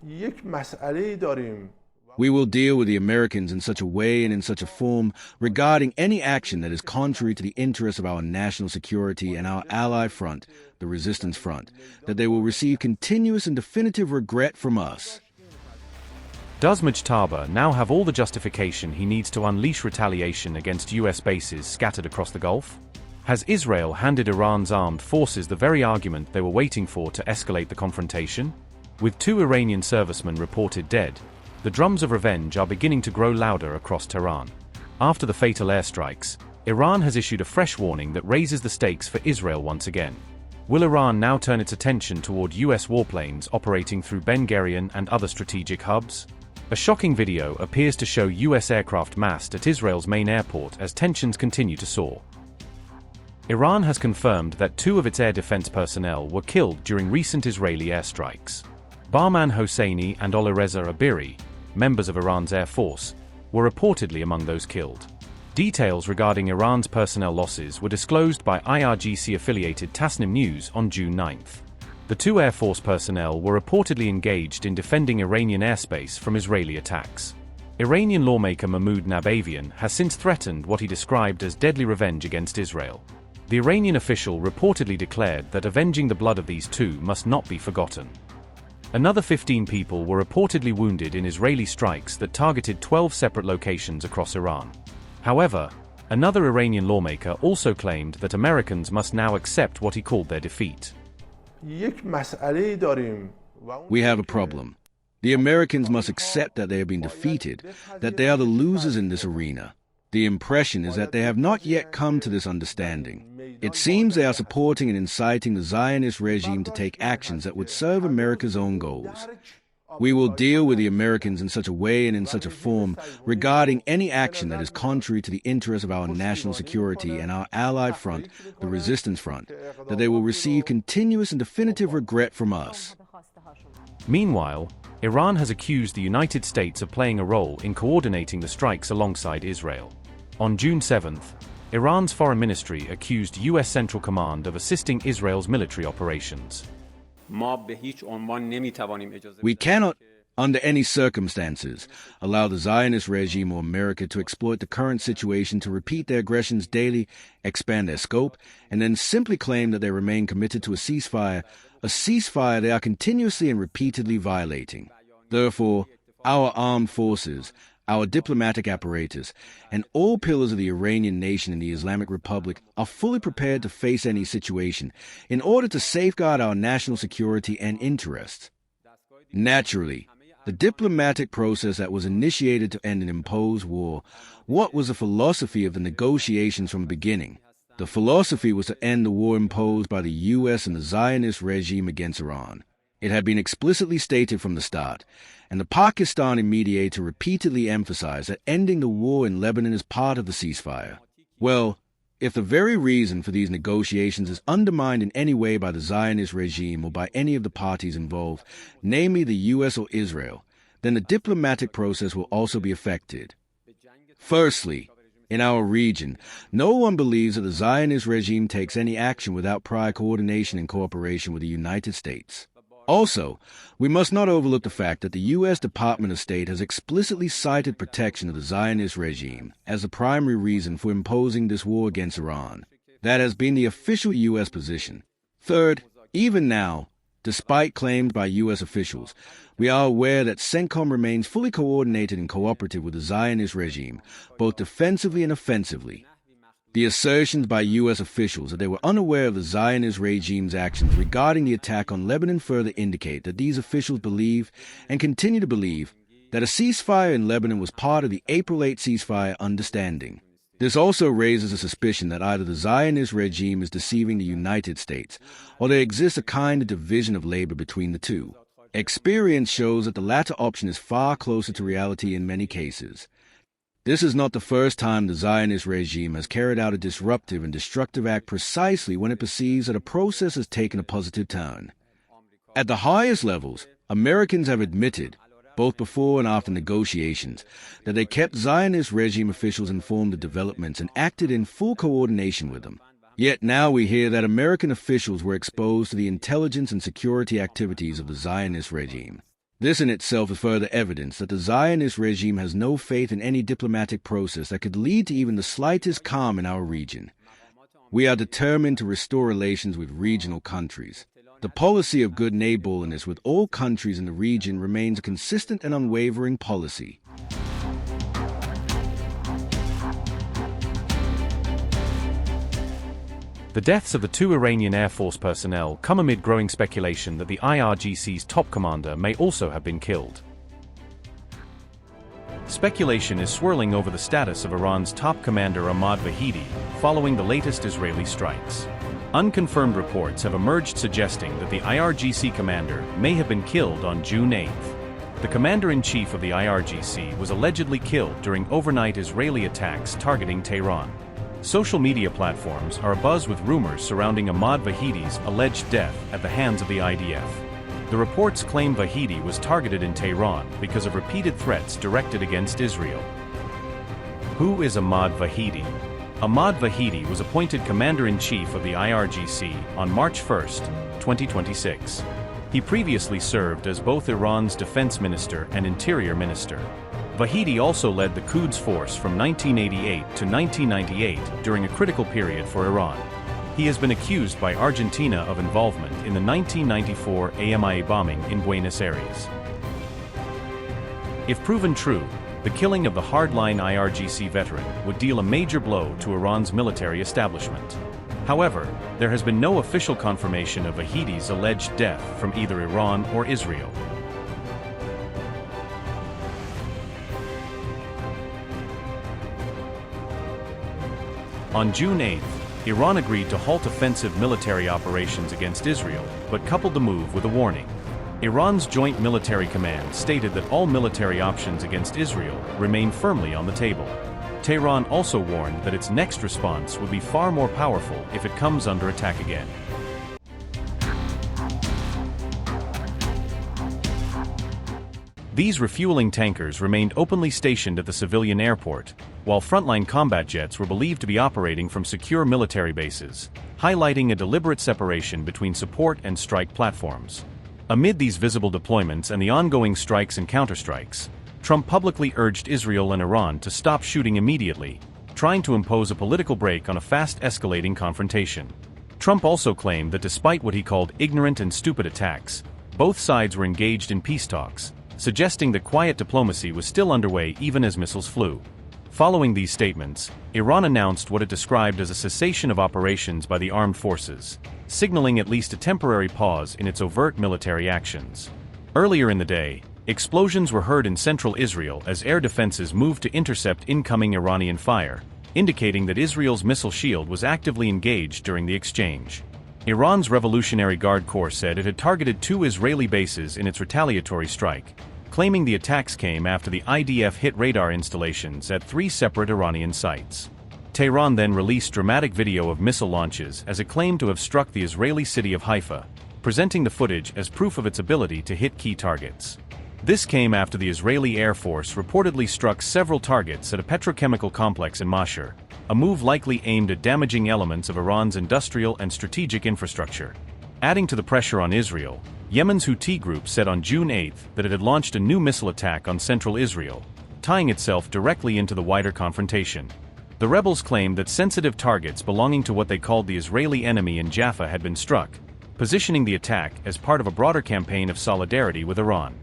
یک مسئله داریم. We will deal with the Americans in such a way and in such a form regarding any action that is contrary to the interests of our national security and our ally front, the resistance front, that they will receive continuous and definitive regret from us. Does Mojtaba now have all the justification he needs to unleash retaliation against US bases scattered across the Gulf? Has Israel handed Iran's armed forces the very argument they were waiting for to escalate the confrontation? With 2 Iranian servicemen reported dead, the drums of revenge are beginning to grow louder across Tehran. After the fatal airstrikes, Iran has issued a fresh warning that raises the stakes for Israel once again. Will Iran now turn its attention toward US warplanes operating through Ben Gurion and other strategic hubs? A shocking video appears to show US aircraft massed at Israel's main airport as tensions continue to soar. Iran has confirmed that 2 of its air defense personnel were killed during recent Israeli airstrikes. Bahman Hosseini and Olireza Abiri, members of Iran's Air Force, were reportedly among those killed. Details regarding Iran's personnel losses were disclosed by IRGC-affiliated Tasnim News on June 9. The 2 Air Force personnel were reportedly engaged in defending Iranian airspace from Israeli attacks. Iranian lawmaker Mahmoud Nabavian has since threatened what he described as deadly revenge against Israel. The Iranian official reportedly declared that avenging the blood of these 2 must not be forgotten. Another 15 people were reportedly wounded in Israeli strikes that targeted 12 separate locations across Iran. However, another Iranian lawmaker also claimed that Americans must now accept what he called their defeat. We have a problem. The Americans must accept that they have been defeated, that they are the losers in this arena. The impression is that they have not yet come to this understanding. It seems they are supporting and inciting the Zionist regime to take actions that would serve America's own goals. We will deal with the Americans in such a way and in such a form regarding any action that is contrary to the interests of our national security and our allied front, the resistance front, that they will receive continuous and definitive regret from us. Meanwhile, Iran has accused the United States of playing a role in coordinating the strikes alongside Israel. On June 7th, Iran's foreign ministry accused US Central Command of assisting Israel's military operations. We cannot, under any circumstances, allow the Zionist regime or America to exploit the current situation to repeat their aggressions daily, expand their scope, and then simply claim that they remain committed to a ceasefire they are continuously and repeatedly violating. Therefore, our armed forces, our diplomatic apparatus, and all pillars of the Iranian nation and the Islamic Republic are fully prepared to face any situation in order to safeguard our national security and interests. Naturally, the diplomatic process that was initiated to end an imposed war, what was the philosophy of the negotiations from the beginning? The philosophy was to end the war imposed by the U.S. and the Zionist regime against Iran. It had been explicitly stated from the start, and the Pakistani mediator repeatedly emphasized that ending the war in Lebanon is part of the ceasefire. Well, if the very reason for these negotiations is undermined in any way by the Zionist regime or by any of the parties involved, namely the U.S. or Israel, then the diplomatic process will also be affected. Firstly, in our region, no one believes that the Zionist regime takes any action without prior coordination and cooperation with the United States. Also, we must not overlook the fact that the U.S. Department of State has explicitly cited protection of the Zionist regime as the primary reason for imposing this war against Iran. That has been the official U.S. position. Third, even now, despite claims by U.S. officials, we are aware that CENTCOM remains fully coordinated and cooperative with the Zionist regime, both defensively and offensively. The assertions by U.S. officials that they were unaware of the Zionist regime's actions regarding the attack on Lebanon further indicate that these officials believe, and continue to believe, that a ceasefire in Lebanon was part of the April 8 ceasefire understanding. This also raises a suspicion that either the Zionist regime is deceiving the United States, or there exists a kind of division of labor between the two. Experience shows that the latter option is far closer to reality in many cases. This is not the first time the Zionist regime has carried out a disruptive and destructive act precisely when it perceives that a process has taken a positive turn. At the highest levels, Americans have admitted, both before and after negotiations, that they kept Zionist regime officials informed of developments and acted in full coordination with them. Yet now we hear that American officials were exposed to the intelligence and security activities of the Zionist regime. This in itself is further evidence that the Zionist regime has no faith in any diplomatic process that could lead to even the slightest calm in our region. We are determined to restore relations with regional countries. The policy of good neighborliness with all countries in the region remains a consistent and unwavering policy. The deaths of the 2 Iranian Air Force personnel come amid growing speculation that the IRGC's top commander may also have been killed. Speculation is swirling over the status of Iran's top commander Ahmad Vahidi following the latest Israeli strikes. Unconfirmed reports have emerged suggesting that the IRGC commander may have been killed on June 8th. The commander-in-chief of the IRGC was allegedly killed during overnight Israeli attacks targeting Tehran. Social media platforms are abuzz with rumors surrounding Ahmad Vahidi's alleged death at the hands of the IDF. The reports claim Vahidi was targeted in Tehran because of repeated threats directed against Israel. Who is Ahmad Vahidi? Ahmad Vahidi was appointed Commander-in-Chief of the IRGC on March 1, 2026. He previously served as both Iran's Defense Minister and Interior Minister. Vahidi also led the Quds Force from 1988 to 1998 during a critical period for Iran. He has been accused by Argentina of involvement in the 1994 AMIA bombing in Buenos Aires. If proven true, the killing of the hardline IRGC veteran would deal a major blow to Iran's military establishment. However, there has been no official confirmation of Vahidi's alleged death from either Iran or Israel. On June 8, Iran agreed to halt offensive military operations against Israel, but coupled the move with a warning. Iran's Joint Military Command stated that all military options against Israel remain firmly on the table. Tehran also warned that its next response would be far more powerful if it comes under attack again. These refueling tankers remained openly stationed at the civilian airport, while frontline combat jets were believed to be operating from secure military bases, highlighting a deliberate separation between support and strike platforms. Amid these visible deployments and the ongoing strikes and counterstrikes, Trump publicly urged Israel and Iran to stop shooting immediately, trying to impose a political break on a fast-escalating confrontation. Trump also claimed that despite what he called ignorant and stupid attacks, both sides were engaged in peace talks, suggesting that quiet diplomacy was still underway even as missiles flew. Following these statements, Iran announced what it described as a cessation of operations by the armed forces, signaling at least a temporary pause in its overt military actions. Earlier in the day, explosions were heard in central Israel as air defenses moved to intercept incoming Iranian fire, indicating that Israel's missile shield was actively engaged during the exchange. Iran's Revolutionary Guard Corps said it had targeted 2 Israeli bases in its retaliatory strike, claiming the attacks came after the IDF hit radar installations at 3 separate Iranian sites. Tehran then released dramatic video of missile launches as it claimed to have struck the Israeli city of Haifa, presenting the footage as proof of its ability to hit key targets. This came after the Israeli Air Force reportedly struck several targets at a petrochemical complex in Mashhad, a move likely aimed at damaging elements of Iran's industrial and strategic infrastructure. Adding to the pressure on Israel, Yemen's Houthi group said on June 8 that it had launched a new missile attack on central Israel, tying itself directly into the wider confrontation. The rebels claimed that sensitive targets belonging to what they called the Israeli enemy in Jaffa had been struck, positioning the attack as part of a broader campaign of solidarity with Iran.